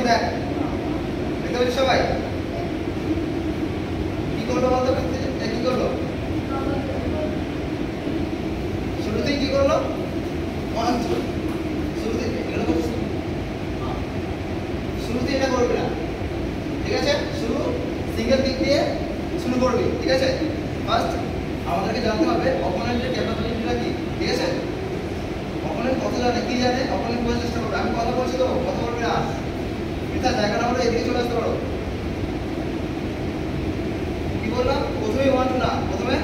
দেখ দেখতে পাচ্ছি সবাই কি করলো বলতো কি করলো শুরুতেই কি করলো শুরুতে এটা করবে না ঠিক আছে শুরু সিঙ্গেল কিক দিয়ে শুরু করবে ঠিক আছে ফার্স্ট আমাদেরকে জানতে হবে অপোনেন্টের ক্যাপাবিলিটিটা কি ঠিক আছে অপোনেন্ট কত জানে কি জানে অপোনেন্ট বোঝার চেষ্টা করবে আমি কথা বলছি তো কথা বলবে না মিথ্যা জায়গাটা হলো এদিকে চলে আসতে পারো কি বললাম প্রথমেই ওয়ান টু না প্রথমে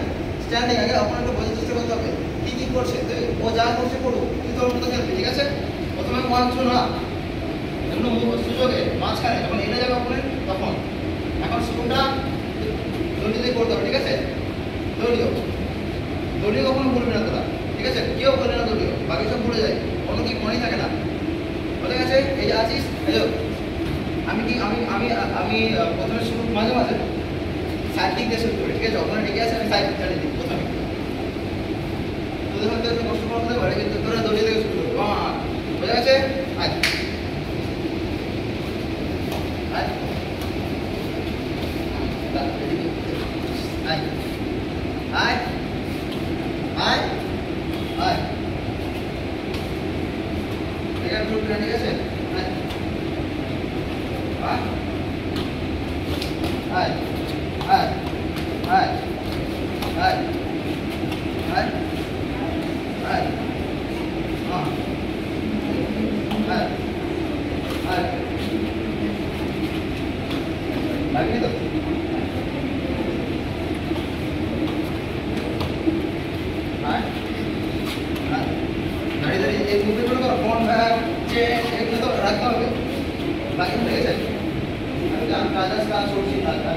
স্ট্যান্ডিং আগে অপোনেন্টকে বোঝার চেষ্টা করতে হবে কি কি করছে তুই ও যা করছে করুক তুই তোর মতো খেলবি ঠিক আছে প্রথমে ওয়ান টু না এগুলো সুযোগে মাঝখানে যখন এটা যাবে অপোনেন্ট তখন এখন শুরুটা দলীয় করতে হবে ঠিক আছে দলীয় কখনো বলবি না তোরা ঠিক আছে কেউ বলে না দলীয় বাকি সব ভুলে যায় কোনো কি মনেই থাকে না বলে গেছে এই যে আছিস এই আমি কি আমি আমি আমি প্রথমে শুরু মাঝে মাঝে সাইড দিক দিয়ে শুরু করি ঠিক আছে অপোনেন্ট এগিয়ে আছে আমি সাইড চালিয়ে দিই প্রথমে তোদের হয়তো একটু কষ্ট করতে পারে কিন্তু তোরা দলীয় থেকে শুরু করবি বোঝা গেছে আয় Hi. Hi. Hi. Ini kan belum berani kan? Hi. Hi. Hi. Hi. Hi. Hi. Hi. Hi. Ah. Hi. Hi. Lagi tu. দাঁড়িয়ে এই মুভমেন্টগুলো করো ফ্রন্ট ব্যাক চেন এগুলো তো রাখতে হবে বাকি হয়ে গেছে আমি কাজাস কাজ করছি রাখতে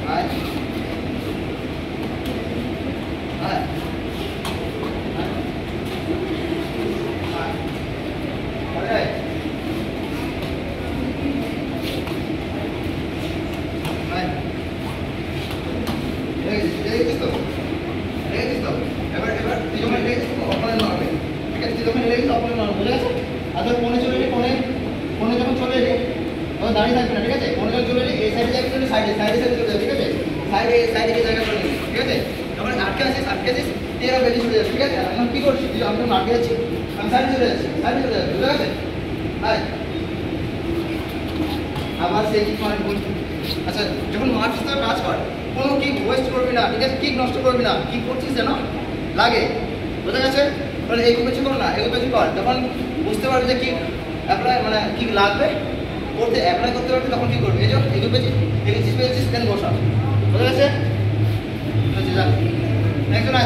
আয় আয় আয় দাঁড়িয়ে থাকবে না ঠিক আছে কোনে চলে এলে এই সাইডে যাবে সাইডে সাইডে সাইডে চলে যাবে ঠিক আছে সাইডে সাইডে কি জায়গা করে নিবি ঠিক আছে যখন আটকে আছিস তেরা বেরিয়ে চলে যাবে ঠিক আছে এখন কি করছিস তুই আমি তো আটকে আছি আমি সাইডে চলে যাচ্ছি বুঝতে গেছে হাই আবার সেই কি মানে বলছি আচ্ছা যখন মারছিস তো কাজ কর কোনো কিক ওয়েস্ট করবি না ঠিক আছে কিক নষ্ট করবি না কি করছিস যেন লাগে বুঝতে গেছে মানে এগো কিছু কর না এগো কিছু কর যখন বুঝতে পারবি যে কিক অ্যাপ্লাই মানে কিক লাগবে করতে অ্যাপ্লাই করতে পারবি তখন কি করবি এই যে এগোচ্ছিস পেয়েছিস দেন বসা বুঝতে গেছে যা নেক্সট না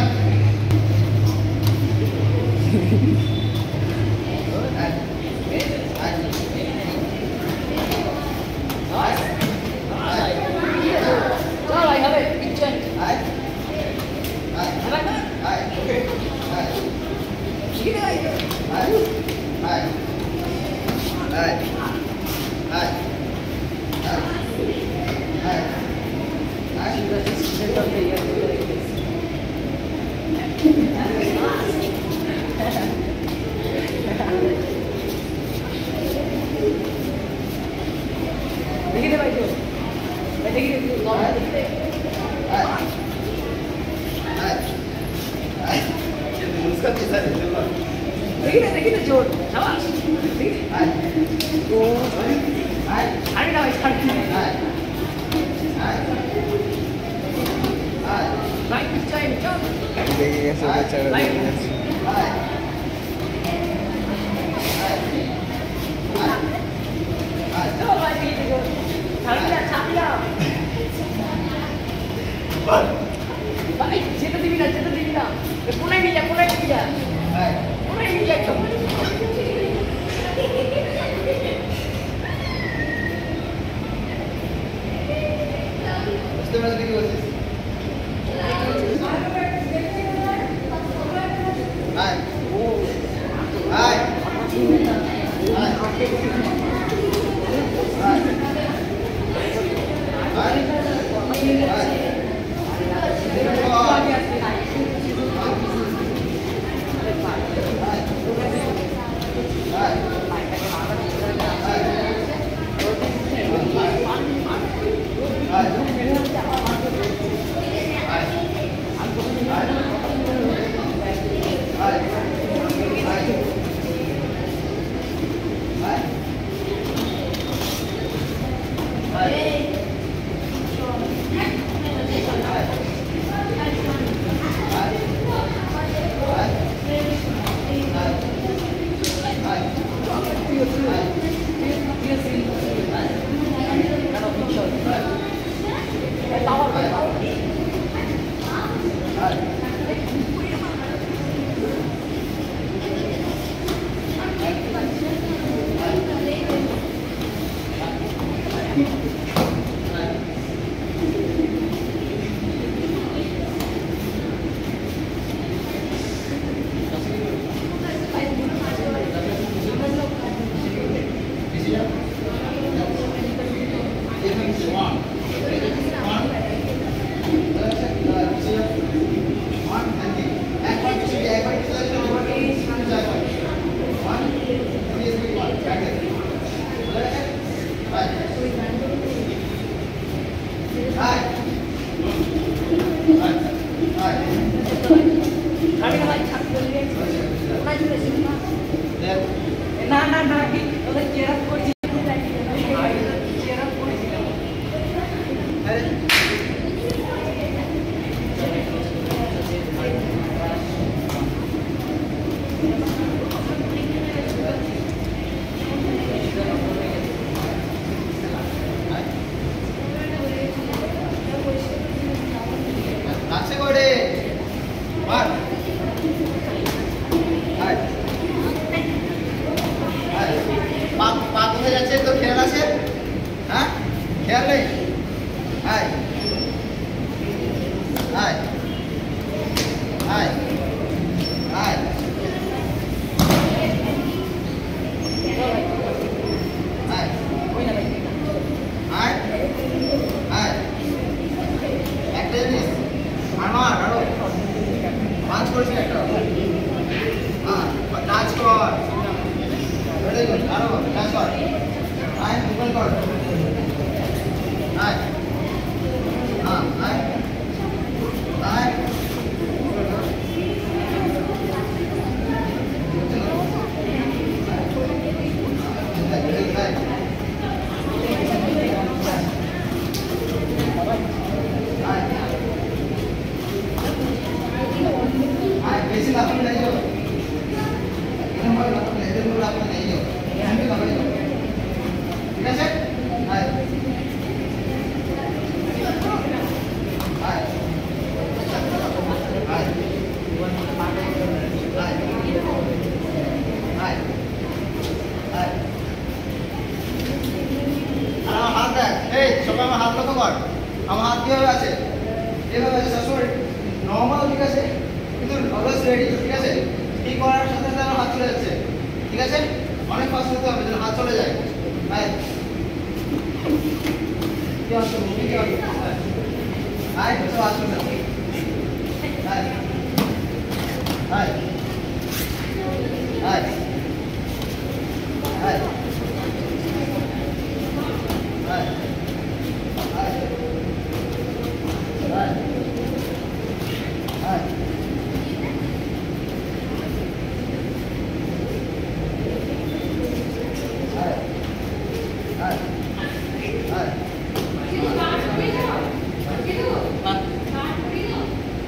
देखिए जोर शाबाश अरे ना भाई लाइक टाइम चल देखिए कैसे बच्चा चलो भाई ये जोर छापिया भाई जेता दिबी ना पुणे नहीं जा पुणे नहीं जा एकदम বুঝতে পারছিস কি বলছিস হাই হাই হাই হাই না না না কি ওদের চেয়ার করছি চেয়ার করেছি আরে আছে করে মার আয় আয় পা পা কোথায় যাচ্ছে তো খেয়াল আছে হ্যাঁ খেয়াল নেই আয় আয় আয় আয় আয় ওই না ভাই আয় আয় একটা জিনিস আমার আরো পাঁচ করেছি একটা হ্যাঁ নাচ কর ভেরি গুড আরো নাচ কর আয় মুভমেন্ট কর আয় হ্যাঁ আয় আয় বেশি লাফানো নেই তো এরকম ভাবে লাফানো নেই এরকম লাফানো নেই তো এখানে লাফানো নেই ঠিক আছে আয় আয় আয় আয় আয় আমার হাত দেখ এই সবাই আমার হাত লক্ষ্য কর আমার হাত কিভাবে আছে এভাবে আছে সবসময় নর্মাল ঠিক আছে কিন্তু অলওয়েজ রেডি ঠিক আছে কি করার সাথে সাথে আমার হাত চলে যাচ্ছে ঠিক আছে অনেক ফাস্ট হতে হবে যেন হাত চলে যায় আয় কি আসছে মুভি কি আসছে আয় তো আসছে না আয় আয় আয় আয় আয়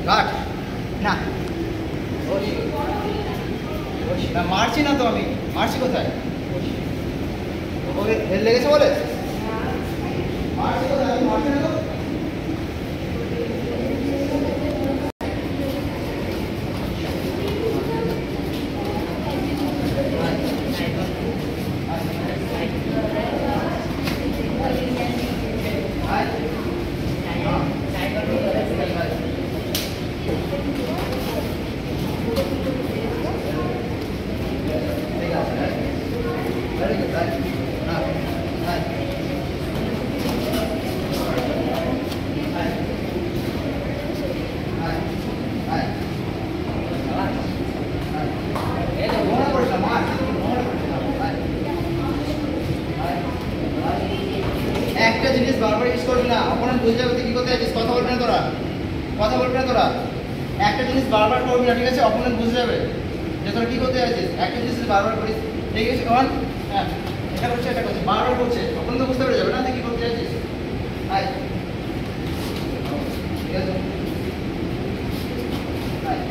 ঘাট না মারছি না তো আমি মারছি কোথায় ওই হেল লেগেছে বলে মারছি কোথায় আমি মারছি না তো একটা জিনিস বারবার ইউজ করবি না অপোনেন্ট বুঝে যাবে কি করতে যাচ্ছিস কথা বলবি না তোরা একটা জিনিস বারবার করবি না ঠিক আছে অপোনেন্ট বুঝে যাবে যে তোরা কি করতে যাচ্ছিস একটা জিনিস বারবার করিস ঠিক আছে অন হ্যাঁ এটা করছে বারবার করছে অপোনেন্ট তো বুঝতে পেরে যাবে না তুই কি করতে যাচ্ছিস আয় ঠিক আছে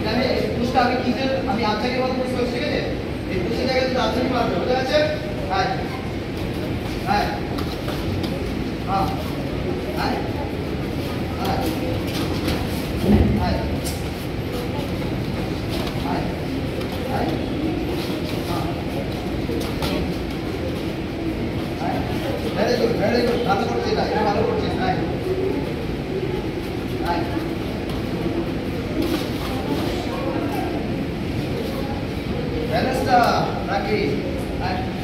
আমি পুষটা আমি কি আমি আচ্ছাকে মতো পুষ করছি ঠিক আছে এই পুষের জায়গায় তুই আচ্ছাকে পারবে বুঝতে আছে আয় আয় हाँ आए आए आए आए आए हाँ आए very good ভালো করছিস না এটা ভালো করছিস আয় আয় ব্যালেন্সটা রাখি আয়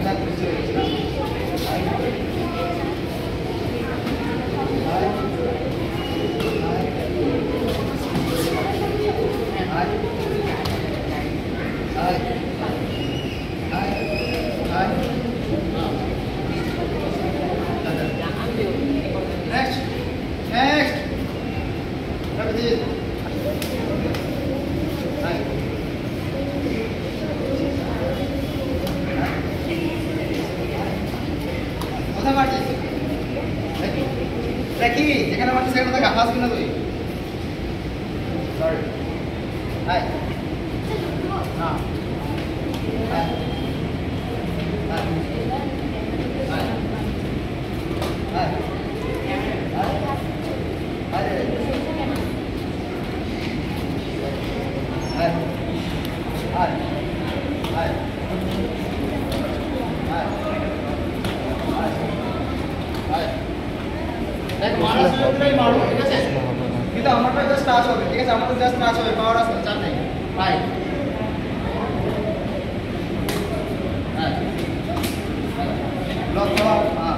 That's কোথায় মারছিস? দেখি যেখানে মারছিস সেখানে দেখা ফাঁসবি না তুই। সরি। হাই। হ্যাঁ। হাই। হাই। হাই। হাই। আরে হাই। হাই। হাই। দেখ মারা শুরুতেই মারো, ঠিক আছে? কিন্তু আমারটা জাস্ট টাচ হবে, ঠিক আছে? আমারটা জাস্ট টাচ হবে, পাওয়ার আসবে, চাপ নেই। বাই। হ্যাঁ। লক করো, হ্যাঁ।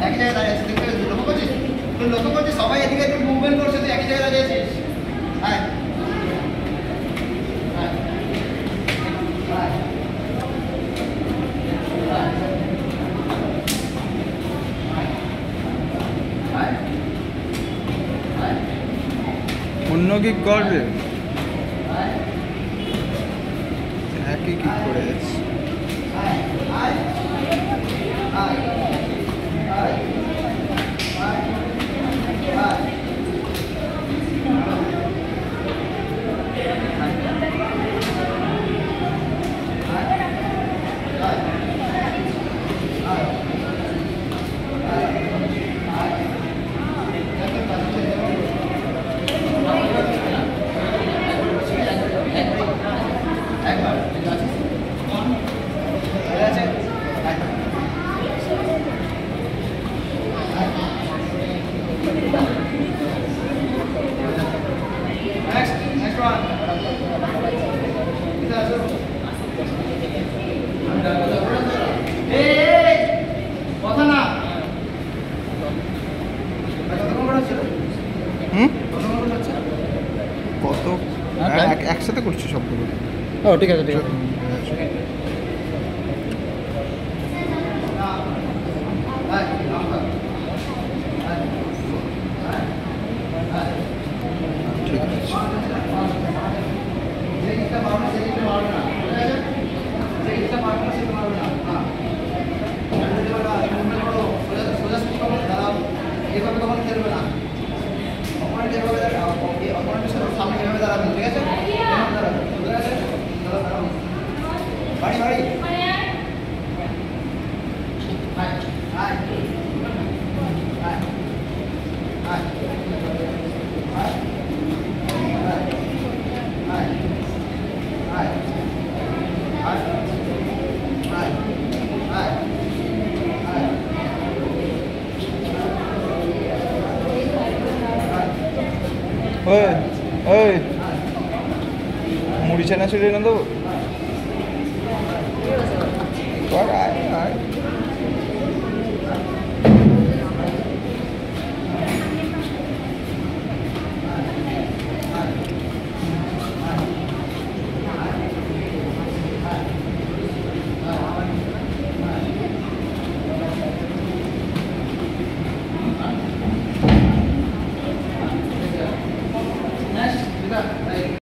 একই জায়গায় দাঁড়িয়ে আছিস, দেখতে লক্ষ্য করছিস? তুই লক্ষ্য করছিস সবাই এদিকে এদিকে মুভমেন্ট করছে, তুই একই জায়গায় দাঁড়িয়ে আছিস। হ্যাঁ। হ্যাঁ। হ্যাঁ। অন্য কি করবে একই কি করে যাচ্ছে Next one. কথা না কত একসাথে করছি সবগুলো ও ঠিক আছে ঠিক আছে ঠিক আছে এভাবে কখন খেলবে না অপোনেন্ট এভাবে অপোনেন্টের সামনে এভাবে দাঁড়াবেন ঠিক আছে দাঁড়াবেন ঠিক আছে দাঁড়াবেন বাড়ি বাড়ি high high high high high high high high high high ওই ওই মুড়ি চানা চুড়ি না দেবো আয় আয়